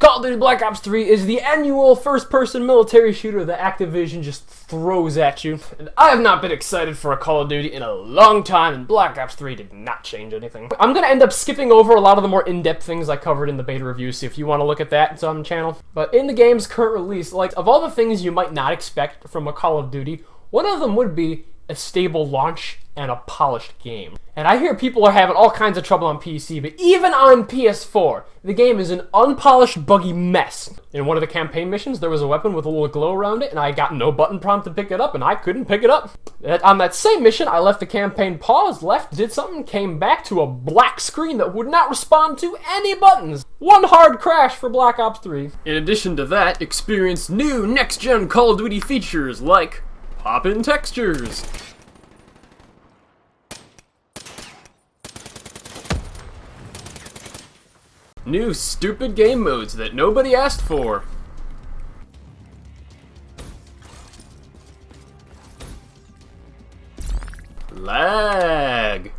Call of Duty Black Ops 3 is the annual first-person military shooter that Activision just throws at you. And I have not been excited for a Call of Duty in a long time, and Black Ops 3 did not change anything. I'm going to end up skipping over a lot of the more in-depth things I covered in the beta review, so if you want to look at that, it's on the channel. But in the game's current release, like, of all the things you might not expect from a Call of Duty, one of them would be a stable launch and a polished game. And I hear people are having all kinds of trouble on PC, but even on PS4, the game is an unpolished, buggy mess. In one of the campaign missions, there was a weapon with a little glow around it, and I got no button prompt to pick it up, and I couldn't pick it up. On that same mission, I left the campaign paused, did something, came back to a black screen that would not respond to any buttons. One hard crash for Black Ops 3. In addition to that, experience new next-gen Call of Duty features like pop-in textures, new stupid game modes that nobody asked for, lag,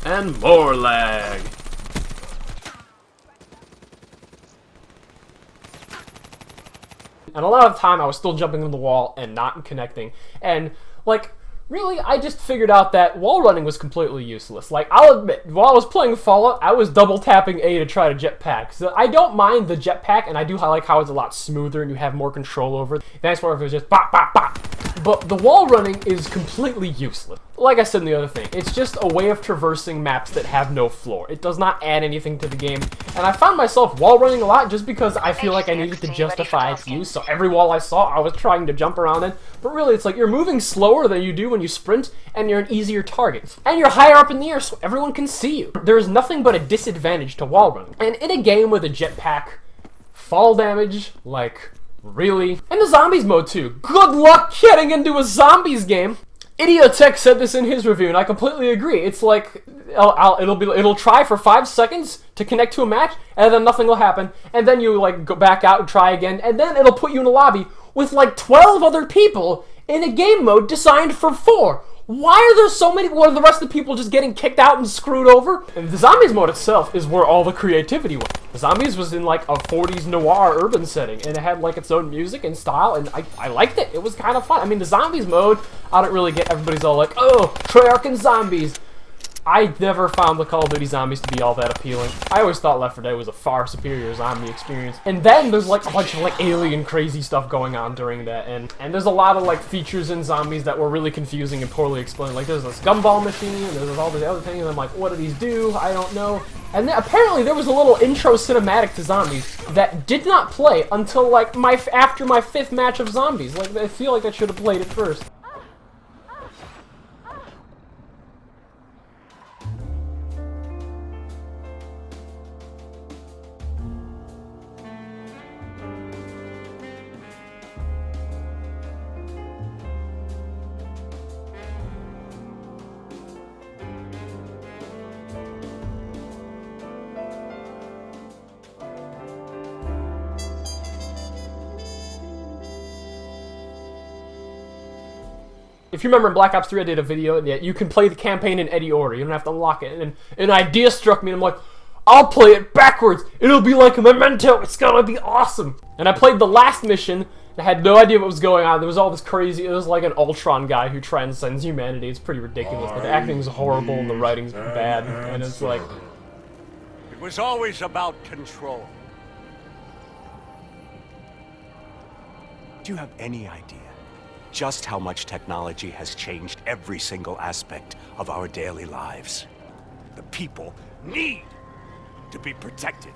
and more lag. And a lot of the time I was still jumping on the wall and not connecting. And, like, really, I just figured out that wall running was completely useless. Like, I'll admit, while I was playing Fallout, I was double tapping A to try to jetpack. So I don't mind the jetpack, and I do like how it's a lot smoother and you have more control over it. That's where if it was just bop, bop, bop. But the wall running is completely useless. Like I said in the other thing, it's just a way of traversing maps that have no floor. It does not add anything to the game. And I found myself wall running a lot just because I feel like I needed to justify its use. So every wall I saw, I was trying to jump around in. But really, it's like you're moving slower than you do when you sprint, and you're an easier target. And you're higher up in the air so everyone can see you. There is nothing but a disadvantage to wall running. And in a game with a jetpack, fall damage, like, really? And the zombies mode too. Good luck getting into a zombies game. Idiotech said this in his review, and I completely agree. It's like it'll try for 5 seconds to connect to a match, and then nothing will happen. And then you like go back out and try again, and then it'll put you in a lobby with like 12 other people in a game mode designed for 4. Why are there so many? What are the rest of the people just getting kicked out and screwed over? And the zombies mode itself is where all the creativity was. The zombies was in like a 40s noir urban setting, and it had like its own music and style, and I liked it. It was kind of fun. I mean, the zombies mode, I don't really get. Everybody's all like, oh, Treyarch and zombies. I never found the Call of Duty zombies to be all that appealing. I always thought Left 4 Dead was a far superior zombie experience. And then there's like a bunch of like alien crazy stuff going on during that, and there's a lot of like features in zombies that were really confusing and poorly explained. Like there's this gumball machine, and there's all the other things, and I'm like, what do these do? I don't know. And then apparently there was a little intro cinematic to zombies that did not play until like after my 5th match of zombies. Like I feel like I should have played it first. If you remember in Black Ops 3, I did a video that you can play the campaign in any order. You don't have to unlock it. And an idea struck me, and I'm like, I'll play it backwards. It'll be like a Memento. It's gonna be awesome. And I played the last mission. I had no idea what was going on. There was all this crazy. It was like an Ultron guy who transcends humanity. It's pretty ridiculous. But the acting's horrible and the writing's bad. And it's like, it was always about control. Do you have any idea just how much technology has changed every single aspect of our daily lives? The people need to be protected.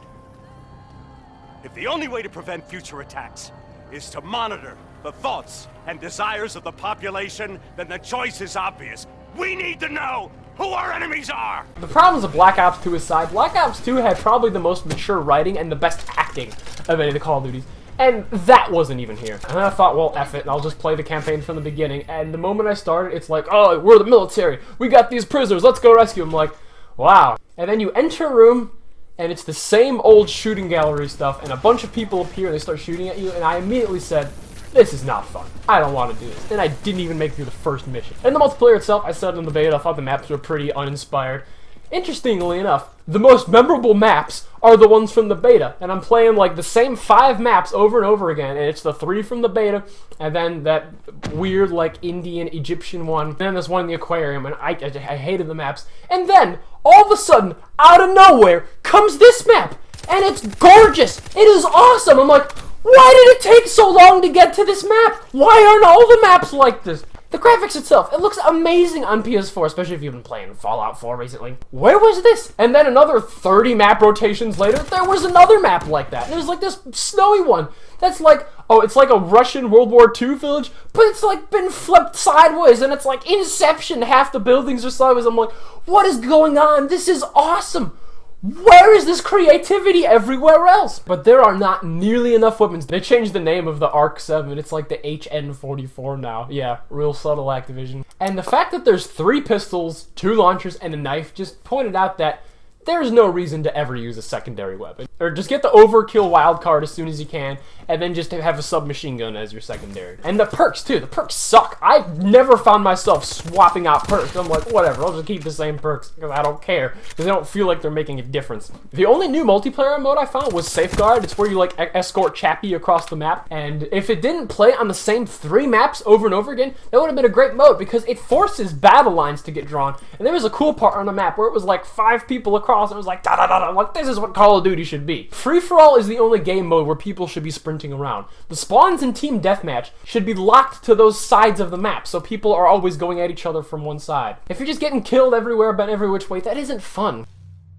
If the only way to prevent future attacks is to monitor the thoughts and desires of the population, then the choice is obvious. We need to know who our enemies are! The problems of Black Ops 2 aside, Black Ops 2 had probably the most mature writing and the best acting of any of the Call of Duties. And that wasn't even here. And I thought, well, F it, and I'll just play the campaign from the beginning. And the moment I started, it's like, oh, we're the military. We got these prisoners. Let's go rescue them. I'm like, wow. And then you enter a room, and it's the same old shooting gallery stuff, and a bunch of people appear, and they start shooting at you, and I immediately said, this is not fun. I don't want to do this. And I didn't even make it through the first mission. And the multiplayer itself, I said in the beta, I thought the maps were pretty uninspired. Interestingly enough, the most memorable maps are the ones from the beta, and I'm playing like the same 5 maps over and over again, and it's the 3 from the beta, and then that weird like Indian Egyptian one, and then there's one in the aquarium, and I hated the maps. And then, all of a sudden, out of nowhere, comes this map, and it's gorgeous! It is awesome! I'm like, why did it take so long to get to this map? Why aren't all the maps like this? The graphics itself, it looks amazing on PS4, especially if you've been playing Fallout 4 recently. Where was this? And then another 30 map rotations later, there was another map like that. And it was like this snowy one. That's like, oh, it's like a Russian World War II village, but it's like been flipped sideways, and it's like Inception, half the buildings are sideways. I'm like, what is going on? This is awesome. Where is this creativity everywhere else? But there are not nearly enough weapons. They changed the name of the Arc 7. It's like the HN44 now. Yeah, real subtle Activision. And the fact that there's 3 pistols, 2 launchers, and a knife just pointed out that there's no reason to ever use a secondary weapon. Or just get the overkill wildcard as soon as you can, and then just have a submachine gun as your secondary. And the perks, too. The perks suck. I've never found myself swapping out perks. I'm like, whatever, I'll just keep the same perks, because I don't care. Because they don't feel like they're making a difference. The only new multiplayer mode I found was Safeguard. It's where you, like, escort Chappie across the map. And if it didn't play on the same 3 maps over and over again, that would have been a great mode, because it forces battle lines to get drawn. And there was a cool part on the map where it was, like, 5 people across. It was like, da-da-da-da. I'm like, this is what Call of Duty should be. Free-for-all is the only game mode where people should be sprinting around. The spawns in Team Deathmatch should be locked to those sides of the map, so people are always going at each other from one side. If you're just getting killed everywhere, bent every which way, that isn't fun.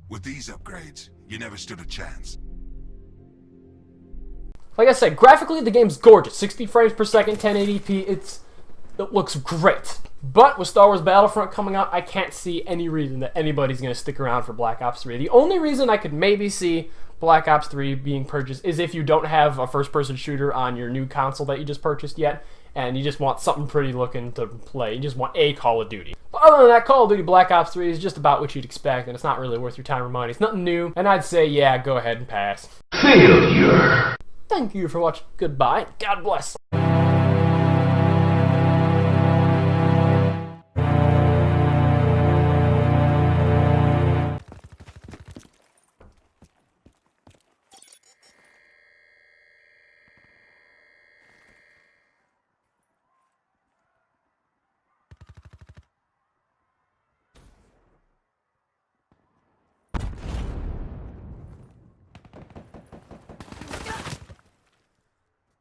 With these upgrades, you never stood a chance. Like I said, graphically the game's gorgeous. 60 frames per second, 1080p, it looks great. But with Star Wars Battlefront coming out, I can't see any reason that anybody's going to stick around for Black Ops 3. The only reason I could maybe see Black Ops 3 being purchased is if you don't have a first-person shooter on your new console that you just purchased yet, and you just want something pretty looking to play. You just want a Call of Duty. But other than that, Call of Duty Black Ops 3 is just about what you'd expect, and it's not really worth your time or money. It's nothing new, and I'd say, yeah, go ahead and pass. Failure. Thank you for watching. Goodbye. God bless.